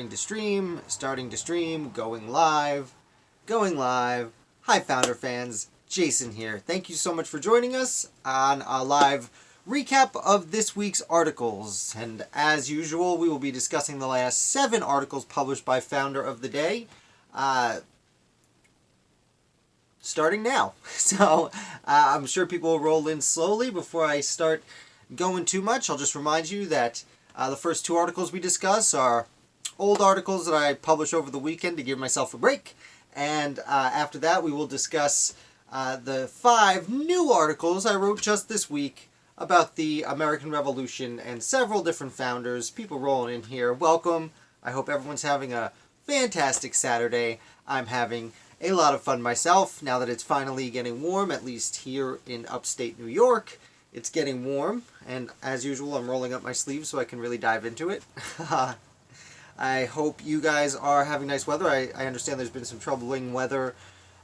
Starting to stream, going live, going live. Hi, Founder fans. Jason here. Thank you so much for joining us on a live recap of this week's articles. And as usual, we will be discussing the last 7 articles published by Founder of the Day, starting now. So I'm sure people will roll in slowly before I start going too much. I'll just remind you that the first 2 articles we discuss are old articles that I published over the weekend to give myself a break. And after that, we will discuss the 5 new articles I wrote just this week about the American Revolution and several different founders. People rolling in here. Welcome. I hope everyone's having a fantastic Saturday. I'm having a lot of fun myself now that it's finally getting warm, at least here in upstate New York. It's getting warm, and as usual, I'm rolling up my sleeves so I can really dive into it. I hope you guys are having nice weather. I understand there's been some troubling weather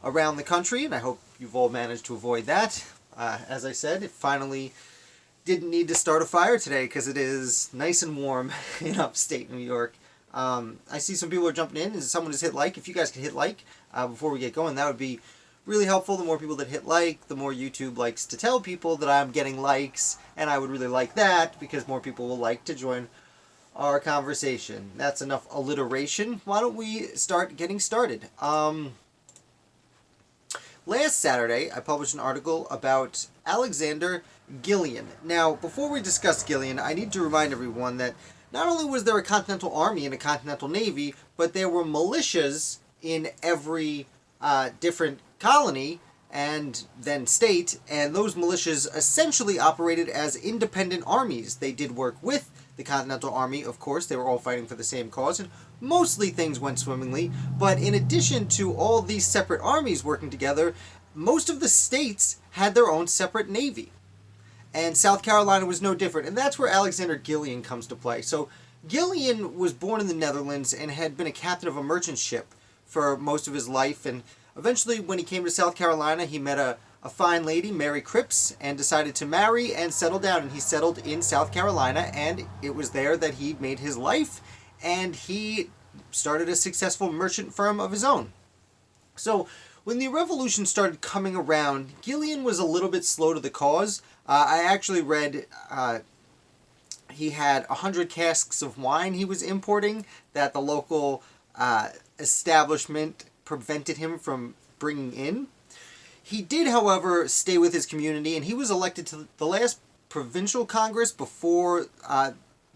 around the country, and I hope you've all managed to avoid that. As I said, it finally didn't need to start a fire today because it is nice and warm in upstate New York. I see some people are jumping in, and someone has hit like. If you guys could hit like before we get going, that would be really helpful. The more people that hit like, the more YouTube likes to tell people that I'm getting likes, and I would really like that because more people will like to join our conversation. That's enough alliteration. Why don't we start getting started? Last Saturday, I published an article about Alexander Gillian. Now, before we discuss Gillian, I need to remind everyone that not only was there a Continental Army and a Continental Navy, but there were militias in every different colony and then state, and those militias essentially operated as independent armies. They did work with the Continental Army, of course. They were all fighting for the same cause, and mostly things went swimmingly. But in addition to all these separate armies working together, most of the states had their own separate navy. And South Carolina was no different. And that's where Alexander Gillian comes to play. So Gillian was born in the Netherlands and had been a captain of a merchant ship for most of his life. And eventually, when he came to South Carolina, he met a fine lady, Mary Cripps, and decided to marry and settle down. And he settled in South Carolina, and it was there that he made his life, and he started a successful merchant firm of his own. So when the Revolution started coming around, Gillian was a little bit slow to the cause. I actually read he had 100 casks of wine he was importing that the local establishment prevented him from bringing in. He did, however, stay with his community, and he was elected to the last provincial congress before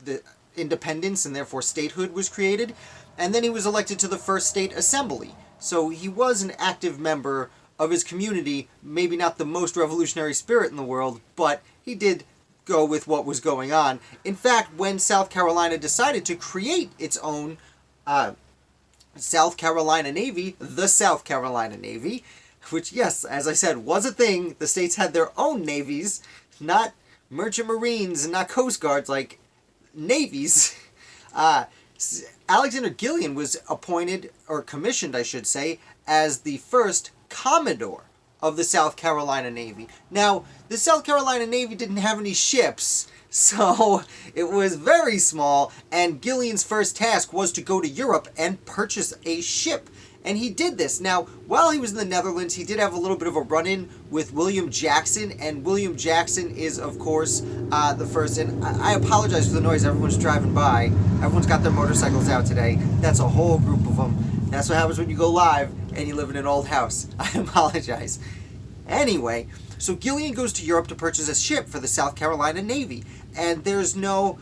the independence and therefore statehood was created, and then he was elected to the first state assembly. So he was an active member of his community, maybe not the most revolutionary spirit in the world, but he did go with what was going on. In fact, when South Carolina decided to create its own South Carolina Navy, the South Carolina Navy, which, yes, as I said, was a thing. The states had their own navies, not merchant marines and not coast guards, like navies. Alexander Gillian was appointed, or commissioned, I should say, as the first Commodore of the South Carolina Navy. Now, the South Carolina Navy didn't have any ships, so it was very small, and Gillian's first task was to go to Europe and purchase a ship. And he did this. Now, while he was in the Netherlands, he did have a little bit of a run-in with William Jackson, and William Jackson is, of course, the first. And I apologize for the noise. Everyone's driving by. Everyone's got their motorcycles out today. That's a whole group of them. That's what happens when you go live and you live in an old house. I apologize. Anyway, so Gillian goes to Europe to purchase a ship for the South Carolina Navy, and there's no...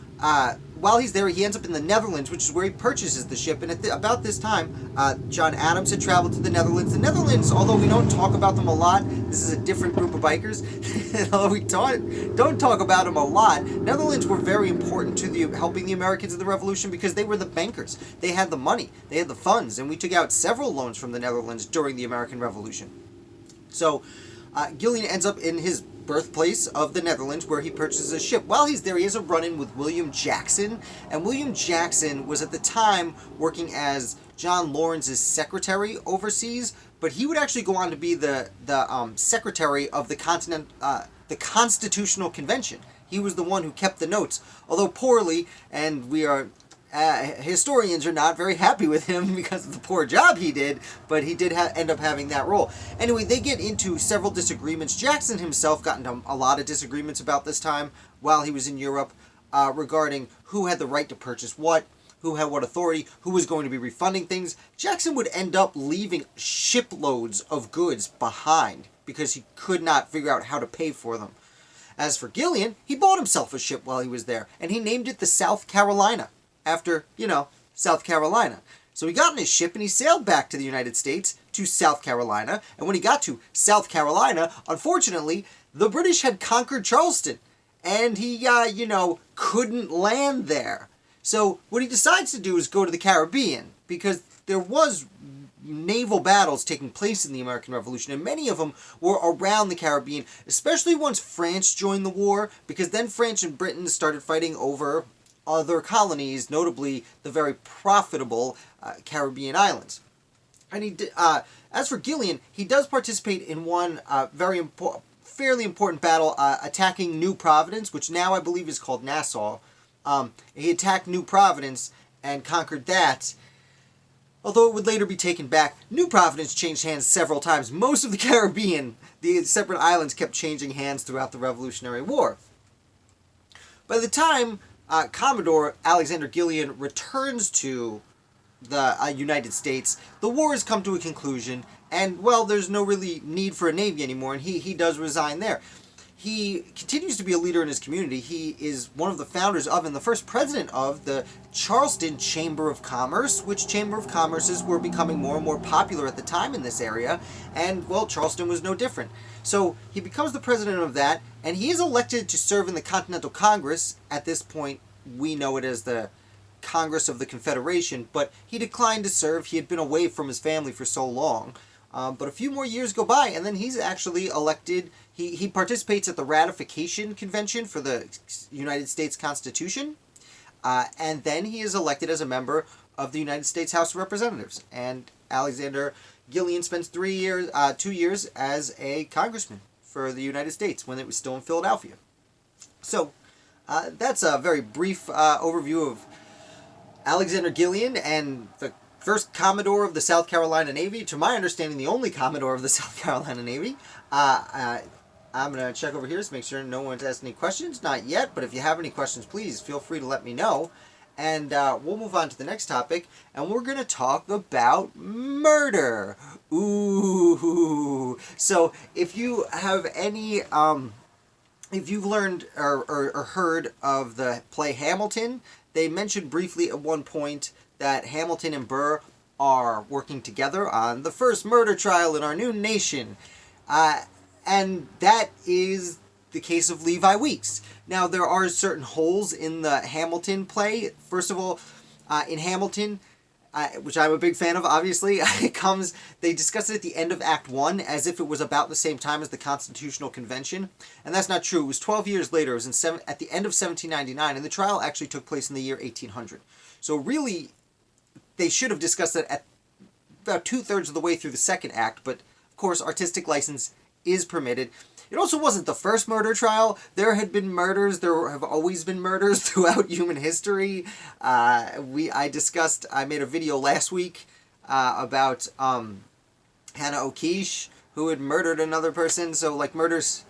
while he's there, he ends up in the Netherlands, which is where he purchases the ship. And at about this time, John Adams had traveled to the Netherlands. The Netherlands, although we don't talk about them a lot, this is a different group of bikers. Although we don't talk about them a lot, Netherlands were very important to helping the Americans in the Revolution because they were the bankers. They had the money, they had the funds, and we took out several loans from the Netherlands during the American Revolution. So Gillian ends up in his birthplace of the Netherlands, where he purchases a ship. While he's there, he has a run-in with William Jackson, and William Jackson was at the time working as John Lawrence's secretary overseas, but he would actually go on to be the secretary of the Constitutional Convention. He was the one who kept the notes, although poorly, and we are historians are not very happy with him because of the poor job he did, but he did end up having that role. Anyway, they get into several disagreements. Jackson himself got into a lot of disagreements about this time while he was in Europe regarding who had the right to purchase what, who had what authority, who was going to be refunding things. Jackson would end up leaving shiploads of goods behind because he could not figure out how to pay for them. As for Gillian, he bought himself a ship while he was there, and he named it the South Carolina, after, South Carolina. So he got in his ship and he sailed back to the United States, to South Carolina, and when he got to South Carolina, unfortunately, the British had conquered Charleston, and he, couldn't land there. So what he decides to do is go to the Caribbean, because there was naval battles taking place in the American Revolution, and many of them were around the Caribbean, especially once France joined the war, because then France and Britain started fighting over other colonies, notably the very profitable Caribbean islands. And as for Gillian, he does participate in one fairly important battle attacking New Providence, which now I believe is called Nassau. He attacked New Providence and conquered that. Although it would later be taken back, New Providence changed hands several times. Most of the Caribbean, the separate islands, kept changing hands throughout the Revolutionary War. By the time Commodore Alexander Gillian returns to the United States, the war has come to a conclusion, and, well, there's no really need for a navy anymore, and he does resign there. He continues to be a leader in his community. He is one of the founders of and the first president of the Charleston Chamber of Commerce, which Chamber of Commerces were becoming more and more popular at the time in this area, and, well, Charleston was no different. So he becomes the president of that, and he is elected to serve in the Continental Congress. At this point, we know it as the Congress of the Confederation, but he declined to serve. He had been away from his family for so long. But a few more years go by, and then he's actually elected. He participates at the ratification convention for the United States Constitution, and then he is elected as a member of the United States House of Representatives. And Alexander Gillian spends 2 years as a congressman for the United States when it was still in Philadelphia. So that's a very brief overview of Alexander Gillian and the first Commodore of the South Carolina Navy, to my understanding, the only Commodore of the South Carolina Navy. I'm going to check over here to make sure no one's asked any questions. Not yet, but if you have any questions, please feel free to let me know. And we'll move on to the next topic, and we're going to talk about murder. Ooh. So if you have any, if you've learned or heard of the play Hamilton, they mentioned briefly at one point that Hamilton and Burr are working together on the first murder trial in our new nation. And that is the case of Levi Weeks. Now, there are certain holes in the Hamilton play. First of all, in Hamilton, which I'm a big fan of, obviously, they discuss it at the end of Act 1 as if it was about the same time as the Constitutional Convention. And that's not true. It was 12 years later. It was at the end of 1799, and the trial actually took place in the year 1800. So really, they should have discussed it at about 2/3 of the way through the second act, but of course, artistic license is permitted. It also wasn't the first murder trial. There had been murders. There have always been murders throughout human history. I made a video last week about Hannah O'Keefe, who had murdered another person. So, like, murders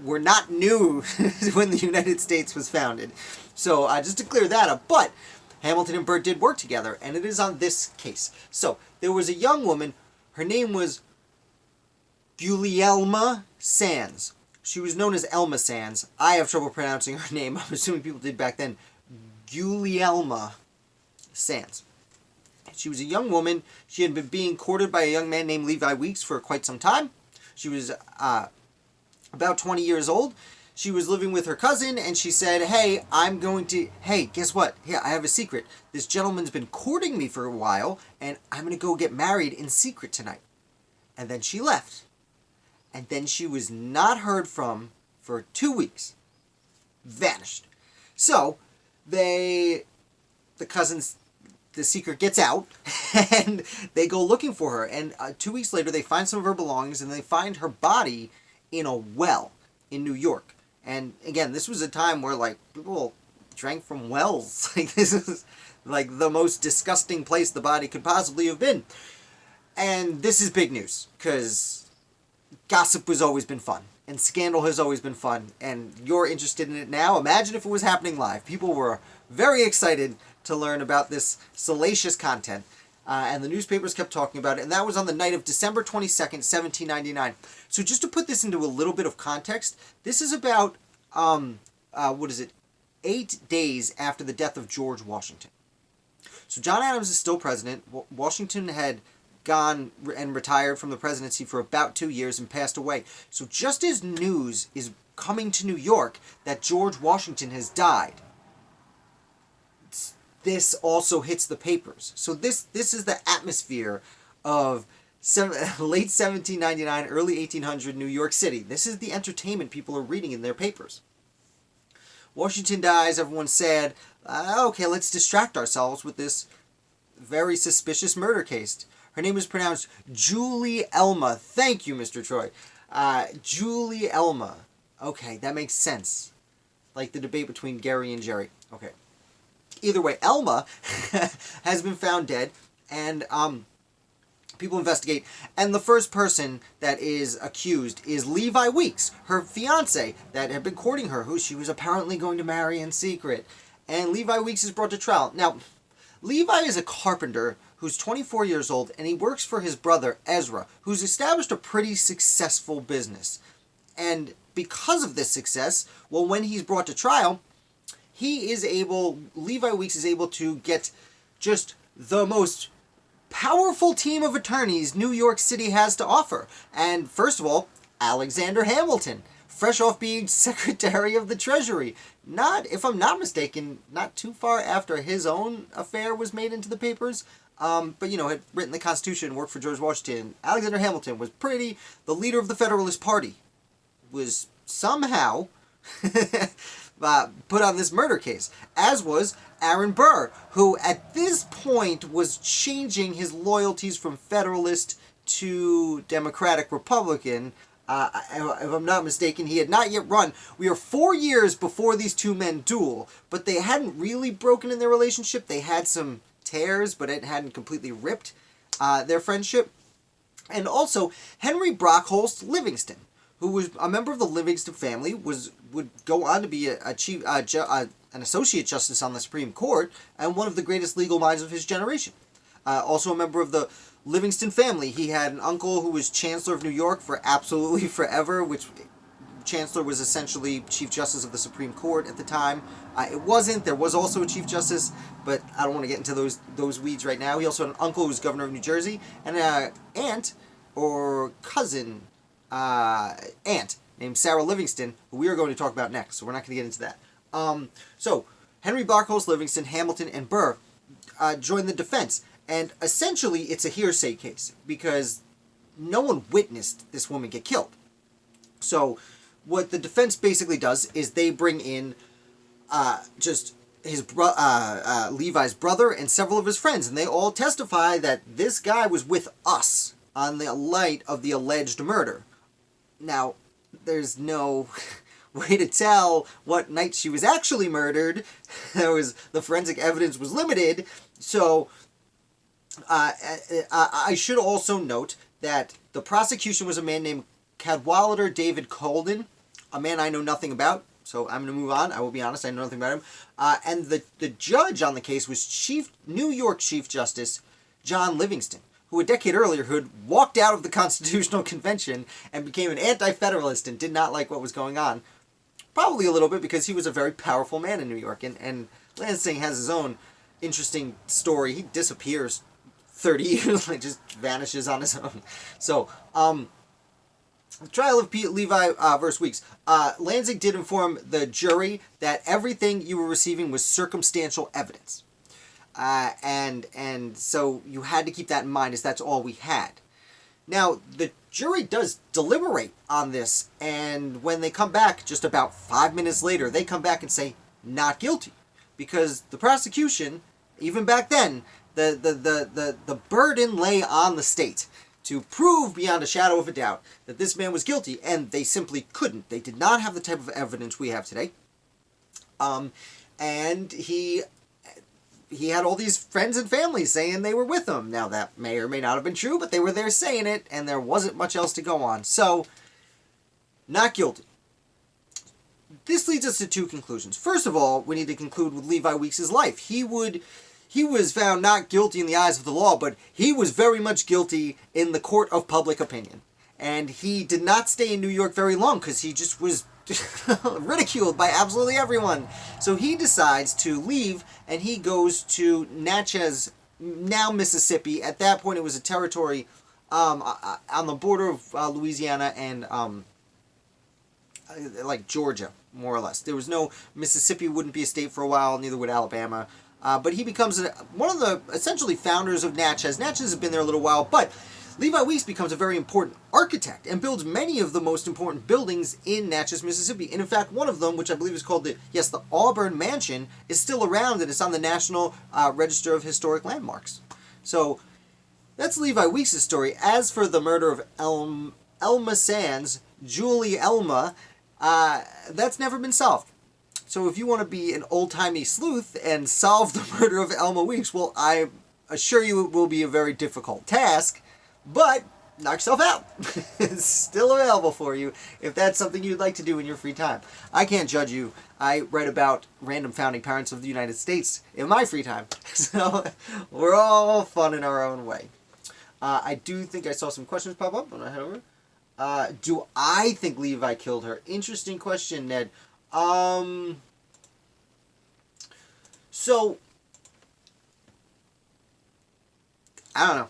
were not new when the United States was founded. So, just to clear that up. But Hamilton and Burr did work together, and it is on this case. So, there was a young woman. Her name was Gulielma Sands. She was known as Elma Sands. I have trouble pronouncing her name. I'm assuming people did back then. Gulielma Sands. She was a young woman. She had been being courted by a young man named Levi Weeks for quite some time. She was about 20 years old. She was living with her cousin, and she said, hey, guess what? Yeah, I have a secret. This gentleman's been courting me for a while, and I'm going to go get married in secret tonight. And then she left. And then she was not heard from for 2 weeks. Vanished. So, the secret gets out, and they go looking for her. And 2 weeks later, they find some of her belongings, and they find her body in a well in New York. And again, this was a time where, like, people drank from wells. Like, this is like the most disgusting place the body could possibly have been. And this is big news, because gossip has always been fun, and scandal has always been fun, and you're interested in it now. Imagine if it was happening live. People were very excited to learn about this salacious content, and the newspapers kept talking about it, and that was on the night of December 22nd, 1799. So just to put this into a little bit of context, this is about, 8 days after the death of George Washington. So John Adams is still president. Washington had gone and retired from the presidency for about 2 years and passed away. So just as news is coming to New York that George Washington has died, this also hits the papers. So this is the atmosphere of late 1799, early 1800 New York City. This is the entertainment people are reading in their papers. Washington dies, everyone's sad. Okay, let's distract ourselves with this very suspicious murder case. Her name is pronounced Julie Elma. Thank you, Mr. Troy. Julie Elma. Okay, that makes sense. Like the debate between Gary and Jerry. Okay. Either way, Elma has been found dead, and people investigate, and the first person that is accused is Levi Weeks, her fiance that had been courting her, who she was apparently going to marry in secret. And Levi Weeks is brought to trial. Now, Levi is a carpenter who's 24 years old, and he works for his brother, Ezra, who's established a pretty successful business. And because of this success, well, when he's brought to trial, Levi Weeks is able to get just the most powerful team of attorneys New York City has to offer. And first of all, Alexander Hamilton, fresh off being Secretary of the Treasury. Not, if I'm not mistaken, not too far after his own affair was made into the papers. But, had written the Constitution, worked for George Washington. Alexander Hamilton was the leader of the Federalist Party, was somehow put on this murder case, as was Aaron Burr, who at this point was changing his loyalties from Federalist to Democratic Republican. If I'm not mistaken, he had not yet run. We are 4 years before these two men duel, but they hadn't really broken in their relationship. They had some tears, but it hadn't completely ripped their friendship. And also, Henry Brockholst Livingston, who was a member of the Livingston family, would go on to be an associate justice on the Supreme Court and one of the greatest legal minds of his generation. Also a member of the Livingston family. He had an uncle who was Chancellor of New York for absolutely forever, which Chancellor was essentially Chief Justice of the Supreme Court at the time. It wasn't. There was also a Chief Justice, but I don't want to get into those weeds right now. He also had an uncle who was Governor of New Jersey, and an aunt or cousin aunt named Sarah Livingston, who we are going to talk about next, so we're not going to get into that. So, Henry Brockholst Livingston, Hamilton, and Burr joined the defense, and essentially it's a hearsay case, because no one witnessed this woman get killed. So, what the defense basically does is they bring in just his Levi's brother and several of his friends, and they all testify that this guy was with us on the night of the alleged murder. Now, there's no way to tell what night she was actually murdered. The forensic evidence was limited. So, I should also note that the prosecution was a man named Cadwallader David Colden, a man I know nothing about. So I'm going to move on. I will be honest, I know nothing about him. And the judge on the case was New York Chief Justice John Livingston, who a decade earlier had walked out of the Constitutional Convention and became an anti-federalist and did not like what was going on. Probably a little bit because he was a very powerful man in New York. And Lansing has his own interesting story. He disappears 30 years, like just vanishes on his own. So, the trial of Levi versus Weeks. Lansing did inform the jury that everything you were receiving was circumstantial evidence. And so you had to keep that in mind, as that's all we had. Now, the jury does deliberate on this, and when they come back just about 5 minutes later, they come back and say, not guilty. Because the prosecution, even back then, the burden lay on the state to prove beyond a shadow of a doubt that this man was guilty, and they simply couldn't. They did not have the type of evidence we have today. and he had all these friends and family saying they were with him. Now, that may or may not have been true, but they were there saying it, and there wasn't much else to go on. So, not guilty. This leads us to two conclusions. First of all, we need to conclude with Levi Weeks' life. He was found not guilty in the eyes of the law, but he was very much guilty in the court of public opinion. And he did not stay in New York very long because he just was ridiculed by absolutely everyone. So he decides to leave, and he goes to Natchez, now Mississippi. At that point, it was a territory on the border of Louisiana and like Georgia, more or less. There was no Mississippi wouldn't be a state for a while, neither would Alabama. But he becomes one of the essentially founders of Natchez. Natchez has been there a little while, but Levi Weeks becomes a very important architect and builds many of the most important buildings in Natchez, Mississippi. And in fact, one of them, which I believe is called the Auburn Mansion, is still around, and it's on the National Register of Historic Landmarks. So that's Levi Weeks' story. As for the murder of Elma Sands, Julie Elma, that's never been solved. So if you want to be an old-timey sleuth and solve the murder of Elma Weeks, well, I assure you it will be a very difficult task, but knock yourself out. It's still available for you if that's something you'd like to do in your free time. I can't judge you. I write about random founding parents of the United States in my free time. So we're all fun in our own way. I do think I saw some questions pop up when I head over. Do I think Levi killed her? Interesting question, Ned. So, I don't know.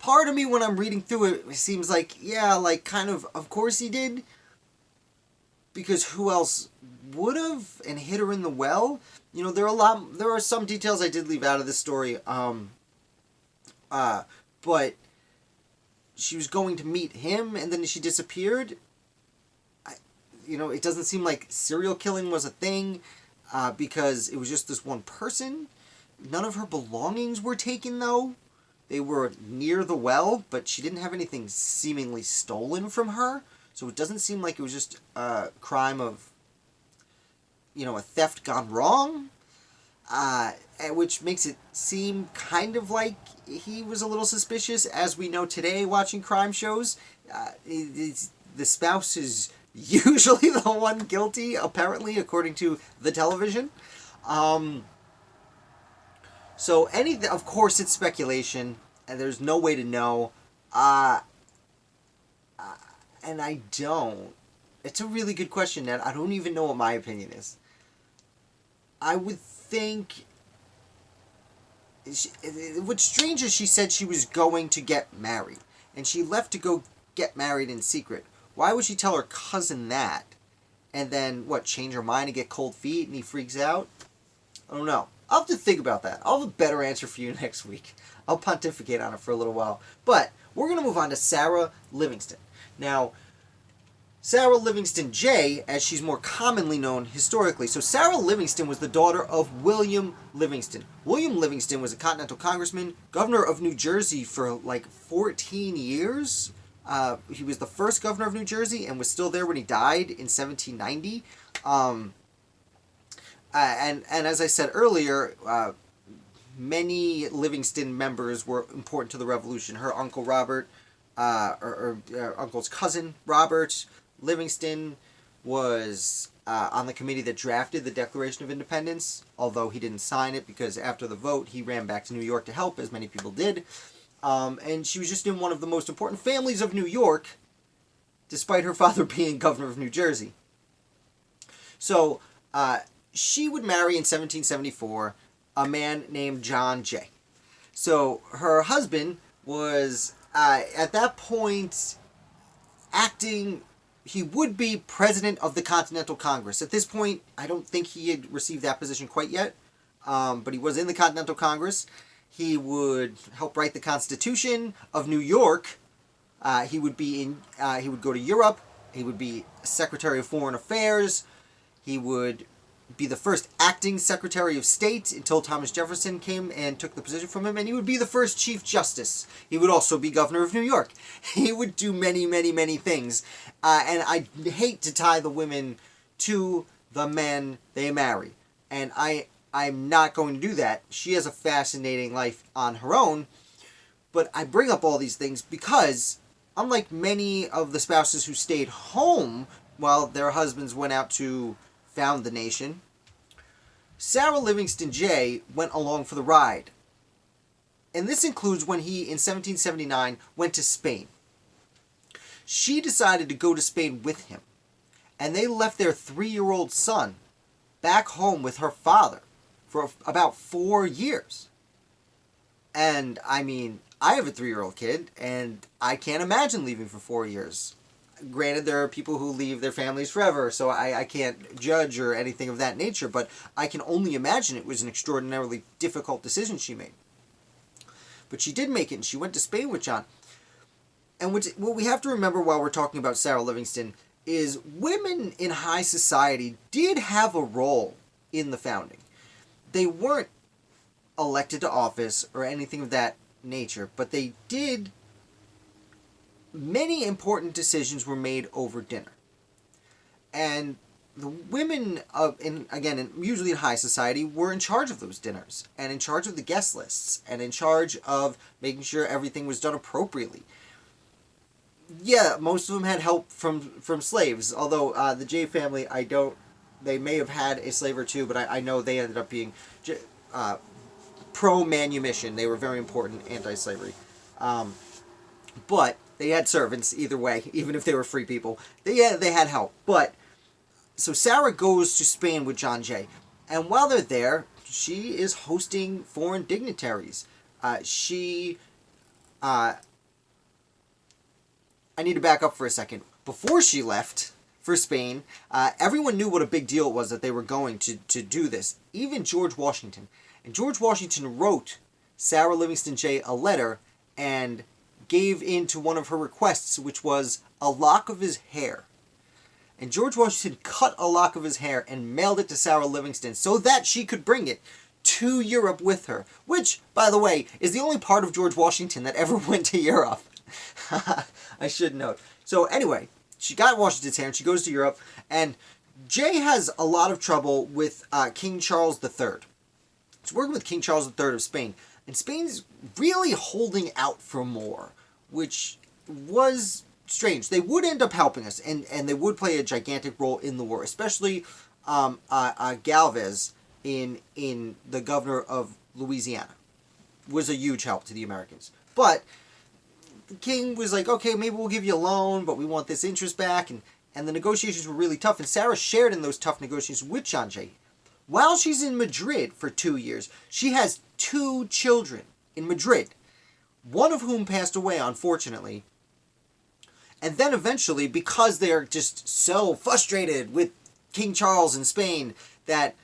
Part of me, when I'm reading through it, it seems like, yeah, like, kind of course he did. Because who else would have and hit her in the well? You know, there are some details I did leave out of this story. But she was going to meet him, and then she disappeared. It doesn't seem like serial killing was a thing, because it was just this one person. None of her belongings were taken, though. They were near the well, but she didn't have anything seemingly stolen from her. So it doesn't seem like it was just a crime of, a theft gone wrong. Which makes it seem kind of like he was a little suspicious. As we know today, watching crime shows, the spouse is usually the one guilty, apparently, according to the television. So anything, of course, it's speculation, and there's no way to know. And I don't. It's a really good question, Ned. I don't even know what my opinion is. I would think. What's strange is she said she was going to get married, and she left to go get married in secret. Why would she tell her cousin that? And then, change her mind and get cold feet and he freaks out? I don't know. I'll have to think about that. I'll have a better answer for you next week. I'll pontificate on it for a little while. But we're going to move on to Sarah Livingston. Now, Sarah Livingston Jay, as she's more commonly known historically. So Sarah Livingston was the daughter of William Livingston. William Livingston was a Continental Congressman, governor of New Jersey for 14 years. He was the first governor of New Jersey and was still there when he died in 1790. And as I said earlier, many Livingston members were important to the Revolution. Her uncle Robert, uncle's cousin Robert Livingston was on the committee that drafted the Declaration of Independence, although he didn't sign it because after the vote he ran back to New York to help, as many people did. And she was just in one of the most important families of New York, despite her father being governor of New Jersey. So, she would marry in 1774 a man named John Jay. So, her husband was, at that point, he would be president of the Continental Congress. At this point, I don't think he had received that position quite yet, but he was in the Continental Congress. He would help write the Constitution of New York. He would go to Europe. He would be Secretary of Foreign Affairs. He would be the first acting Secretary of State until Thomas Jefferson came and took the position from him, and he would be the first Chief Justice. He would also be Governor of New York. He would do many, many, many things. And I hate to tie the women to the men they marry. And I'm not going to do that. She has a fascinating life on her own. But I bring up all these things because, unlike many of the spouses who stayed home while their husbands went out to found the nation, Sarah Livingston Jay went along for the ride. And this includes when he, in 1779, went to Spain. She decided to go to Spain with him. And they left their 3-year-old son back home with her father for about 4 years. And, I mean, I have a 3-year-old kid, and I can't imagine leaving for 4 years. Granted, there are people who leave their families forever, so I can't judge or anything of that nature, but I can only imagine it was an extraordinarily difficult decision she made. But she did make it, and she went to Spain with John. And what we have to remember while we're talking about Sarah Livingston is women in high society did have a role in the founding. They weren't elected to office or anything of that nature, but they did. Many important decisions were made over dinner. And the women, usually in high society, were in charge of those dinners, and in charge of the guest lists, and in charge of making sure everything was done appropriately. Yeah, most of them had help from slaves, although the Jay family, they may have had a slave or two, but I know they ended up being pro-manumission. They were very important anti-slavery. But they had servants either way, even if they were free people. They had help. But so Sarah goes to Spain with John Jay, and while they're there, she is hosting foreign dignitaries. I need to back up for a second. Before she left for Spain, everyone knew what a big deal it was that they were going to do this. Even George Washington. And George Washington wrote Sarah Livingston Jay a letter and gave in to one of her requests, which was a lock of his hair. And George Washington cut a lock of his hair and mailed it to Sarah Livingston so that she could bring it to Europe with her. Which, by the way, is the only part of George Washington that ever went to Europe. I should note. So anyway, she got Washington's hair and she goes to Europe. And Jay has a lot of trouble with King Charles III. He's working with King Charles III of Spain. And Spain's really holding out for more, which was strange. They would end up helping us, and they would play a gigantic role in the war, especially Galvez, in the governor of Louisiana, was a huge help to the Americans. But the king was like, okay, maybe we'll give you a loan, but we want this interest back, and the negotiations were really tough, and Sarah shared in those tough negotiations with John Jay. While she's in Madrid for 2 years, she has 2 children in Madrid, one of whom passed away, unfortunately. And then eventually, because they're just so frustrated with King Charles in Spain, that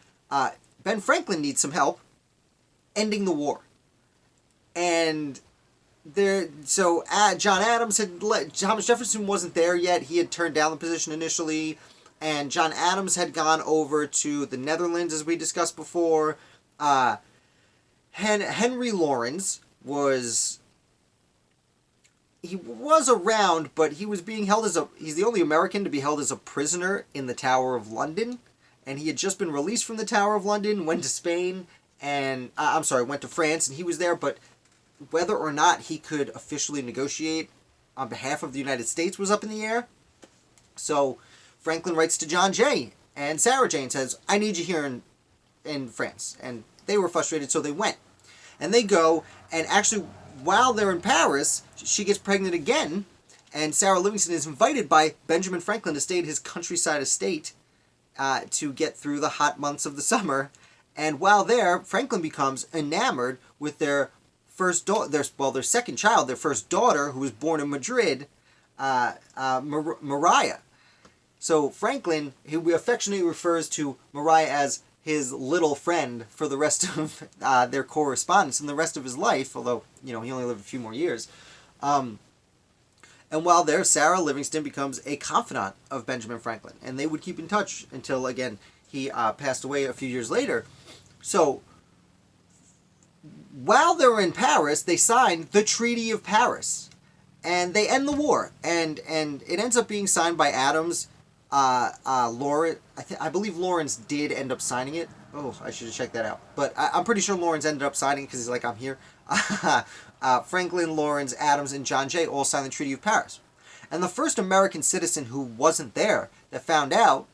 Ben Franklin needs some help ending the war. And John Adams Thomas Jefferson wasn't there yet. He had turned down the position initially. And John Adams had gone over to the Netherlands, as we discussed before. Henry Lawrence was around, but he was being held he's the only American to be held as a prisoner in the Tower of London. And he had just been released from the Tower of London, went to Spain, and, went to France, and he was there, but whether or not he could officially negotiate on behalf of the United States was up in the air. So Franklin writes to John Jay and Sarah Jay and says, I need you here in France. And they were frustrated, so they went. And they go, and actually, while they're in Paris, she gets pregnant again, and Sarah Livingston is invited by Benjamin Franklin to stay at his countryside estate to get through the hot months of the summer. And while there, Franklin becomes enamored with their second child, their first daughter, who was born in Madrid, Maria. So Franklin, who affectionately refers to Maria as his little friend for the rest of their correspondence and the rest of his life, although, he only lived a few more years. And while there, Sarah Livingston becomes a confidant of Benjamin Franklin, and they would keep in touch until, again, he passed away a few years later. So while they were in Paris, they signed the Treaty of Paris, and they end the war, and it ends up being signed by Adams, I believe Lawrence did end up signing it. Oh, I should have checked that out. But I'm pretty sure Lawrence ended up signing it because he's like, I'm here. Franklin, Lawrence, Adams, and John Jay all signed the Treaty of Paris. And the first American citizen who wasn't there that found out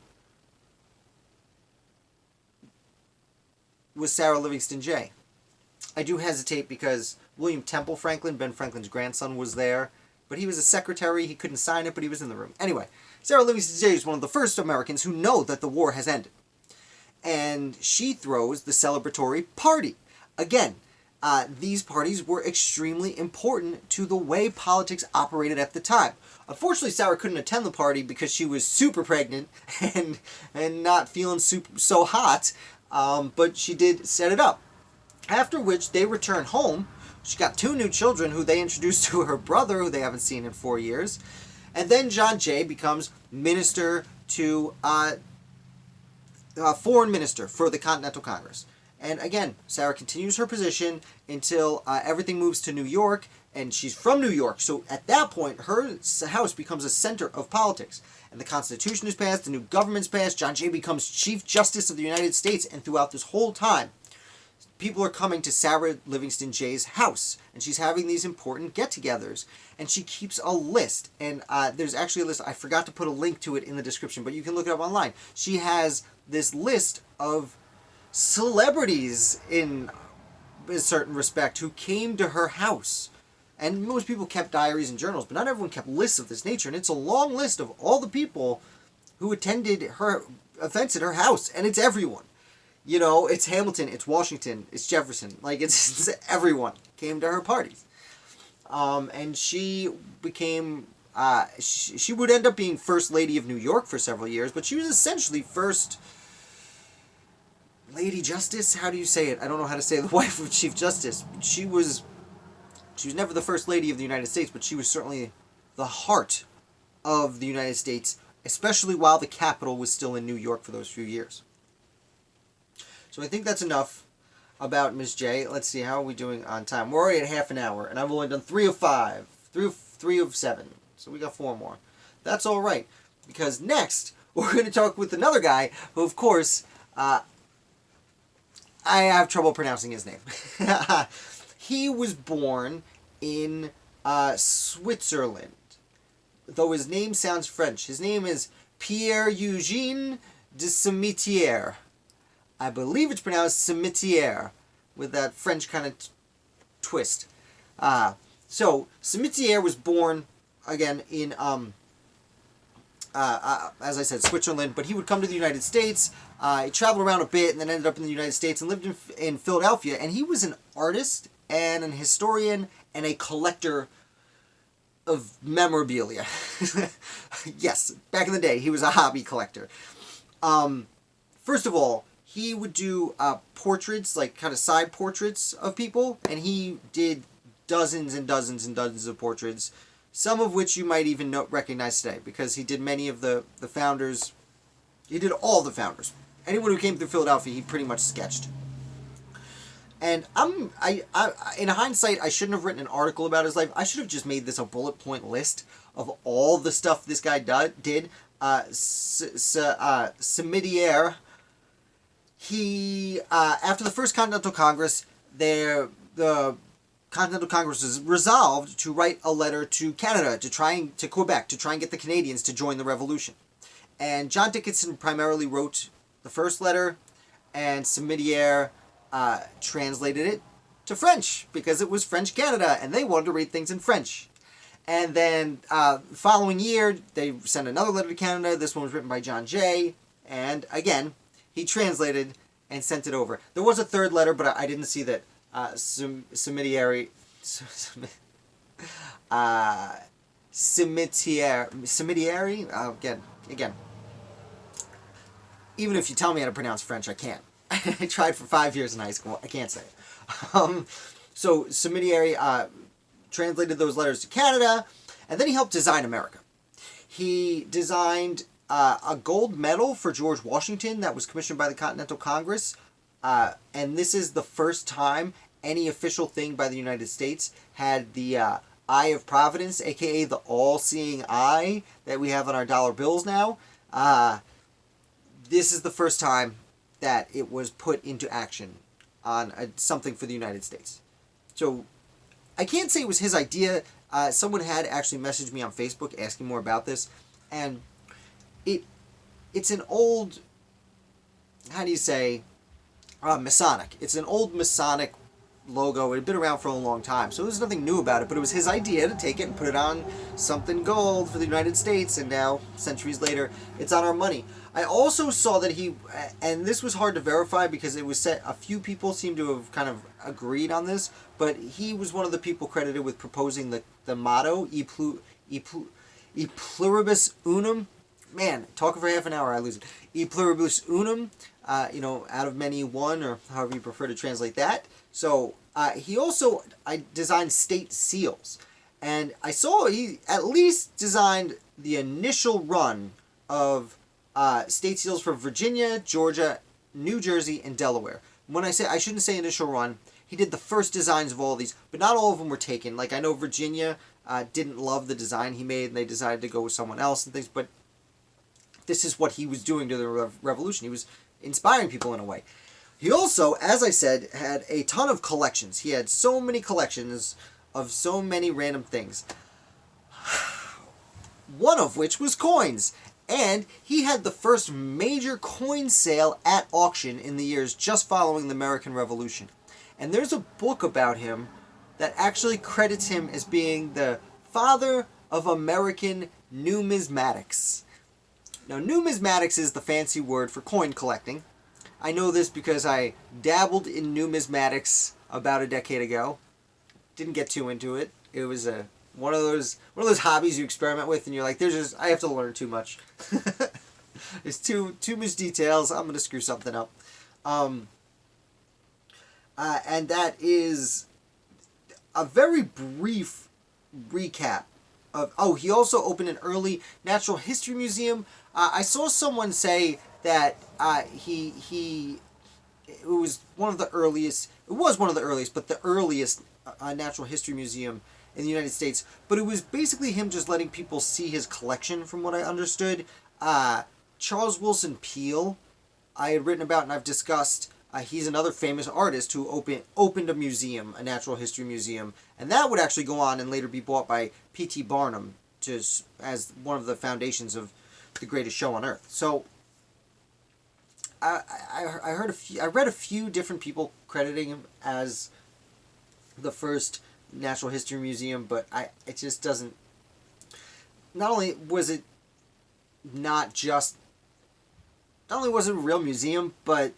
was Sarah Livingston Jay. I do hesitate because William Temple Franklin, Ben Franklin's grandson, was there. But he was a secretary. He couldn't sign it, but he was in the room. Anyway, Sarah Livingston Jay is one of the first Americans who know that the war has ended. And she throws the celebratory party. Again, these parties were extremely important to the way politics operated at the time. Unfortunately, Sarah couldn't attend the party because she was super pregnant and not feeling so hot, but she did set it up. After which, they returned home. She got 2 new children who they introduced to her brother, who they haven't seen in 4 years. And then John Jay becomes minister to foreign minister for the Continental Congress. And again, Sarah continues her position until everything moves to New York, and she's from New York. So at that point, her house becomes a center of politics. And the Constitution is passed, the new government's passed, John Jay becomes Chief Justice of the United States, and throughout this whole time, people are coming to Sarah Livingston Jay's house, and she's having these important get-togethers, and she keeps a list, and there's actually a list, I forgot to put a link to it in the description, but you can look it up online. She has this list of celebrities in a certain respect who came to her house, and most people kept diaries and journals, but not everyone kept lists of this nature, and it's a long list of all the people who attended her events at her house, and it's everyone. You know, it's Hamilton, it's Washington, it's Jefferson. Like, it's everyone came to her parties. And she became, she would end up being First Lady of New York for several years, but she was essentially First Lady Justice? How do you say it? I don't know how to say the wife of Chief Justice. She was never the First Lady of the United States, but she was certainly the heart of the United States, especially while the capital was still in New York for those few years. So I think that's enough about Ms. J. Let's see, how are we doing on time? We're already at half an hour, and I've only done 3 of 5. 3 of 7. So we got 4 more. That's all right, because next, we're going to talk with another guy who, of course, I have trouble pronouncing his name. He was born in Switzerland, though his name sounds French. His name is Pierre-Eugène de Cimetière. I believe it's pronounced Cimetière, with that French kind of twist. So, Cimetière was born, again, in, as I said, Switzerland, but he would come to the United States. He traveled around a bit and then ended up in the United States and lived in Philadelphia. And he was an artist and an historian and a collector of memorabilia. Yes, back in the day, he was a hobby collector. First of all, he would do portraits, like kind of side portraits of people, and he did dozens and dozens and dozens of portraits, some of which you might even recognize today, because he did many of the founders. He did all the founders. Anyone who came through Philadelphia, he pretty much sketched. And in hindsight, I shouldn't have written an article about his life. I should have just made this a bullet point list of all the stuff this guy did. Cimetière. He, after the First Continental Congress, the Continental Congress was resolved to write a letter to Canada, to Quebec, to try and get the Canadians to join the revolution. And John Dickinson primarily wrote the first letter, and Cimetière translated it to French, because it was French Canada, and they wanted to read things in French. And then, the following year, they sent another letter to Canada. This one was written by John Jay, and again, he translated and sent it over. There was a third letter, but I didn't see that. Cimetière. Again. Even if you tell me how to pronounce French, I can't. I tried for 5 years in high school. I can't say it. So Cimetière translated those letters to Canada, and then he helped design America. He designed a gold medal for George Washington that was commissioned by the Continental Congress, and this is the first time any official thing by the United States had the Eye of Providence, aka the all-seeing eye that we have on our dollar bills now. This is the first time that it was put into action on something for the United States. So I can't say it was his idea. Someone had actually messaged me on Facebook asking more about this, and it's an old, how do you say, Masonic. It's an old Masonic logo. It had been around for a long time, so there's nothing new about it, but it was his idea to take it and put it on something gold for the United States, and now, centuries later, it's on our money. I also saw that he, and this was hard to verify because it was set, a few people seem to have kind of agreed on this, but he was one of the people credited with proposing the motto, E pluribus unum. Man, talking for half an hour, I lose it. E pluribus unum, out of many one, or however you prefer to translate that. So he also designed state seals, and I saw he at least designed the initial run of state seals for Virginia, Georgia, New Jersey, and Delaware. When I say, I shouldn't say initial run, he did the first designs of all these, but not all of them were taken. Like, I know Virginia didn't love the design he made, and they decided to go with someone else and things, but this is what he was doing to the revolution. He was inspiring people in a way. He also, as I said, had a ton of collections. He had so many collections of so many random things. One of which was coins. And he had the first major coin sale at auction in the years just following the American Revolution. And there's a book about him that actually credits him as being the father of American numismatics. Now, numismatics is the fancy word for coin collecting. I know this because I dabbled in numismatics about a decade ago. Didn't get too into it. It was one of those hobbies you experiment with, and you're like, I have to learn too much. There's too much details. I'm gonna screw something up. And that is a very brief recap of. Oh, he also opened an early natural history museum. I saw someone say that it was one of the earliest. It was one of the earliest, but the earliest natural history museum in the United States. But it was basically him just letting people see his collection, from what I understood. Charles Willson Peale, I had written about and I've discussed. He's another famous artist who opened a museum, a natural history museum, and that would actually go on and later be bought by P.T. Barnum as one of the foundations of the greatest show on earth. So I read a few different people crediting him as the first natural history museum, but it just doesn't. Not only was it a real museum, but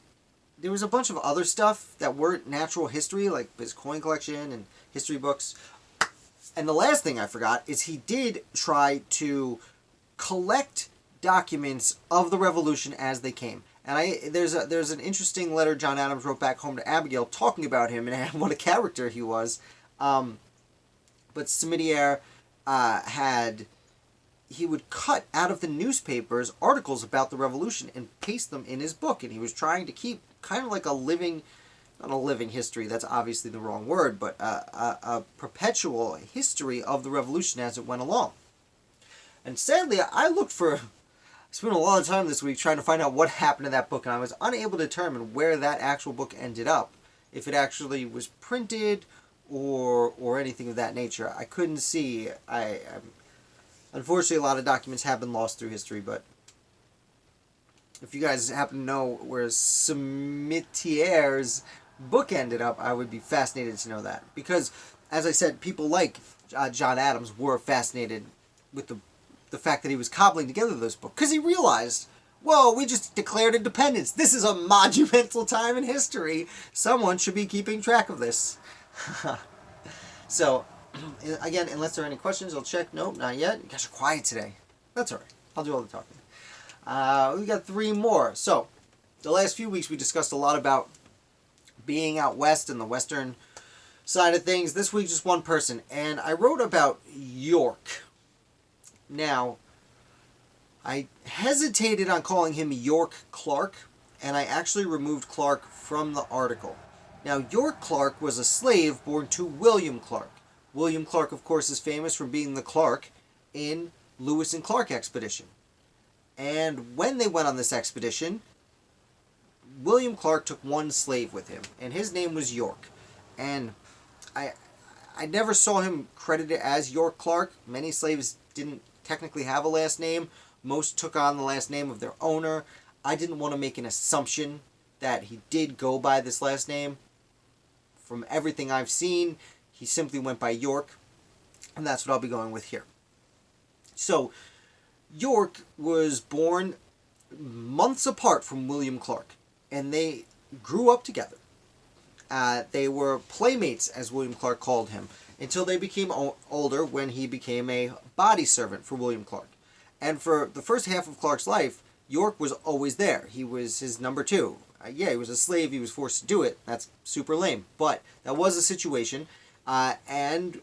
there was a bunch of other stuff that weren't natural history, like his coin collection and history books. And the last thing I forgot is he did try to collect documents of the revolution as they came. And there's an interesting letter John Adams wrote back home to Abigail talking about him and what a character he was. But Smitier he would cut out of the newspapers articles about the revolution and paste them in his book, and he was trying to keep kind of like not a living history, that's obviously the wrong word, but a perpetual history of the revolution as it went along. And sadly, I spent a lot of time this week trying to find out what happened to that book, and I was unable to determine where that actual book ended up, if it actually was printed or anything of that nature. I couldn't see. Unfortunately, a lot of documents have been lost through history, but if you guys happen to know where Smitier's book ended up, I would be fascinated to know that. Because, as I said, people like John Adams were fascinated with the fact that he was cobbling together this book. Because he realized, whoa, we just declared independence. This is a monumental time in history. Someone should be keeping track of this. So, again, unless there are any questions, I'll check. Nope, not yet. You guys are quiet today. That's all right. I'll do all the talking. We got 3 more. So, the last few weeks we discussed a lot about being out west and the western side of things. This week, just one person. And I wrote about York. Now, I hesitated on calling him York Clark, and I actually removed Clark from the article. Now, York Clark was a slave born to William Clark. William Clark, of course, is famous for being the Clark in Lewis and Clark expedition. And when they went on this expedition, William Clark took one slave with him, and his name was York. And I I never saw him credited as York Clark. Many slaves didn't technically have a last name. Most took on the last name of their owner. I didn't want to make an assumption that he did go by this last name. From everything I've seen, he simply went by York, and that's what I'll be going with here. So, York was born months apart from William Clark, and they grew up together. They were playmates, as William Clark called him, until they became older, when he became a body servant for William Clark. And for the first half of Clark's life, York was always there. He was his number two. Yeah, he was a slave. He was forced to do it. That's super lame. But that was a situation, and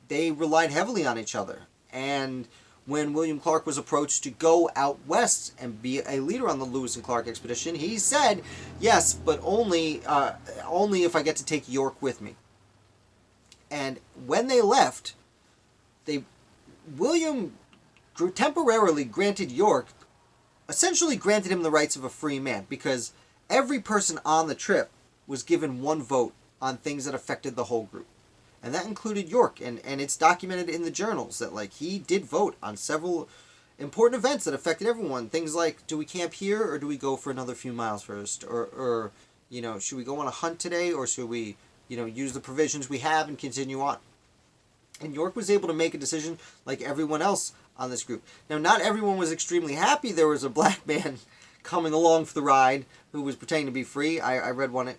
they relied heavily on each other. And when William Clark was approached to go out west and be a leader on the Lewis and Clark expedition, he said, yes, but only if I get to take York with me. And when they left, William temporarily essentially granted him the rights of a free man, because every person on the trip was given one vote on things that affected the whole group. And that included York, and it's documented in the journals that he did vote on several important events that affected everyone. Things like, do we camp here or do we go for another few miles first? Or should we go on a hunt today, or should we, use the provisions we have and continue on? And York was able to make a decision like everyone else on this group. Now, not everyone was extremely happy. There was a black man coming along for the ride who was pretending to be free. I read one,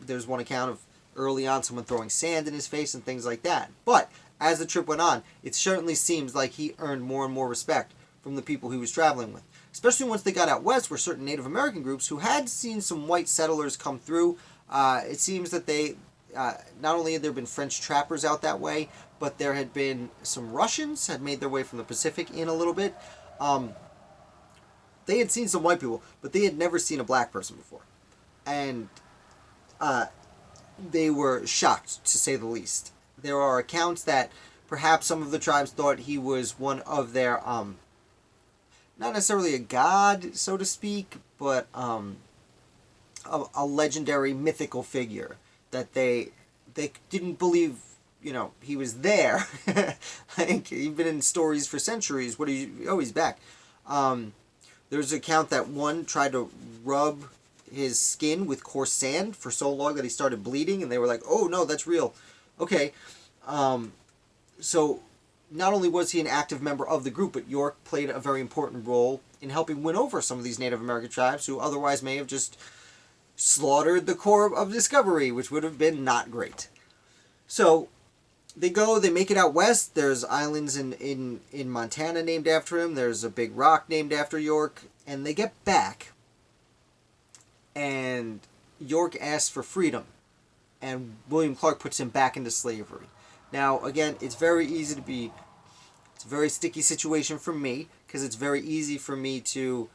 there's one account of early on someone throwing sand in his face and things like that. But as the trip went on, it certainly seems like he earned more and more respect from the people he was traveling with. Especially once they got out west, where certain Native American groups who had seen some white settlers come through, it seems that they, not only had there been French trappers out that way, but there had been some Russians had made their way from the Pacific in a little bit. They had seen some white people, but they had never seen a black person before. And they were shocked, to say the least. There are accounts that perhaps some of the tribes thought he was one of their, not necessarily a god, so to speak, but a legendary mythical figure, that they didn't believe, he was there. Like, he'd been in stories for centuries. He's back. There's an account that one tried to rub his skin with coarse sand for so long that he started bleeding, and they were like, oh no, that's real. Okay. So not only was he an active member of the group, but York played a very important role in helping win over some of these Native American tribes who otherwise may have just slaughtered the Corps of Discovery, which would have been not great. So they make it out west. There's islands in Montana named after him. There's a big rock named after York. And they get back, and York asks for freedom, and William Clark puts him back into slavery. Now, again, it's a very sticky situation for me, because it's very easy for me to,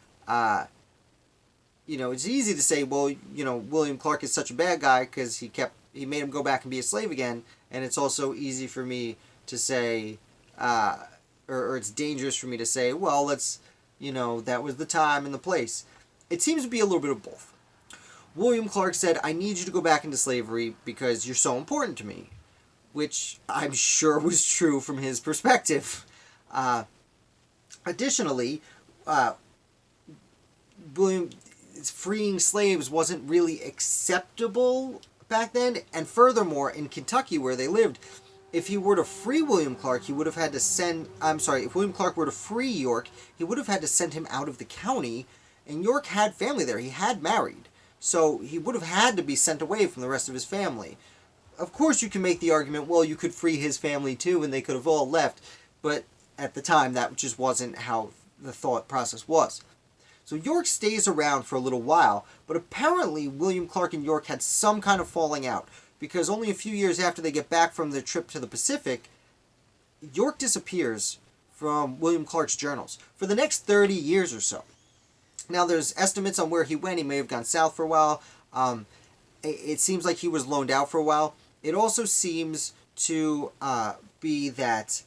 it's easy to say, well, William Clark is such a bad guy because he made him go back and be a slave again, and it's also easy for me to say, or it's dangerous for me to say, well, that was the time and the place. It seems to be a little bit of both. William Clark said, I need you to go back into slavery because you're so important to me, which I'm sure was true from his perspective. Additionally, freeing slaves wasn't really acceptable back then, and furthermore, in Kentucky where they lived, if he were to free William Clark, if William Clark were to free York, he would have had to send him out of the county, and York had family there. He had married. So he would have had to be sent away from the rest of his family. Of course, you can make the argument, well, you could free his family too, and they could have all left. But at the time, that just wasn't how the thought process was. So York stays around for a little while, but apparently William Clark and York had some kind of falling out, because only a few years after they get back from their trip to the Pacific, York disappears from William Clark's journals for the next 30 years or so. Now, there's estimates on where he went. He may have gone south for a while. It seems like he was loaned out for a while. It also seems to be that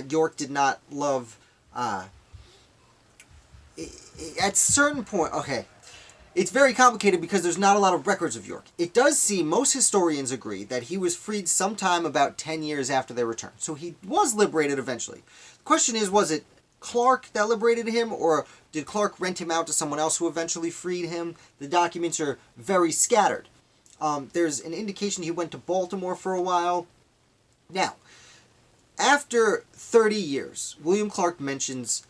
York did not love at certain point, okay, it's very complicated because there's not a lot of records of York. It does seem, most historians agree, that he was freed sometime about 10 years after their return. So he was liberated eventually. The question is, was it Clark that liberated him, or did Clark rent him out to someone else who eventually freed him? The documents are very scattered. There's an indication he went to Baltimore for a while. Now, after 30 years, William Clark mentions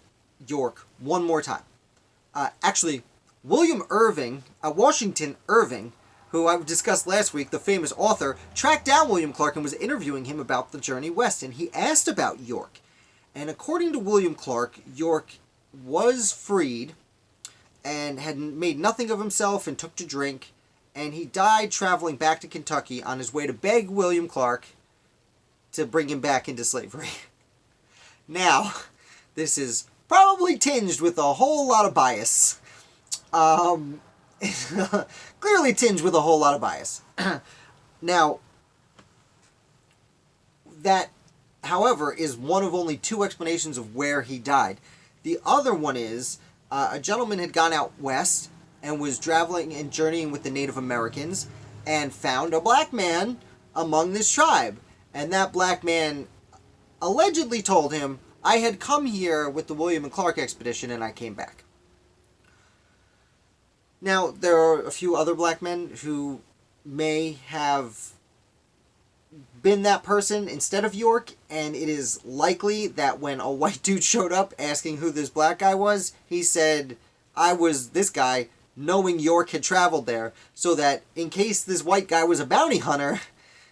York one more time. Actually, William Irving, Washington Irving, who I discussed last week, the famous author, tracked down William Clark and was interviewing him about the journey west, and he asked about York. And according to William Clark, York was freed and had made nothing of himself and took to drink, and he died traveling back to Kentucky on his way to beg William Clark to bring him back into slavery. Now, this is probably tinged with a whole lot of bias. Clearly tinged with a whole lot of bias. Now, that, however, is one of only two explanations of where he died. The other one is a gentleman had gone out west and was traveling and journeying with the Native Americans and found a black man among this tribe. And that black man allegedly told him, I had come here with the William and Clark expedition and I came back. Now, there are a few other black men who may have been that person instead of York, and it is likely that when a white dude showed up asking who this black guy was, he said, I was this guy, knowing York had traveled there, so that in case this white guy was a bounty hunter,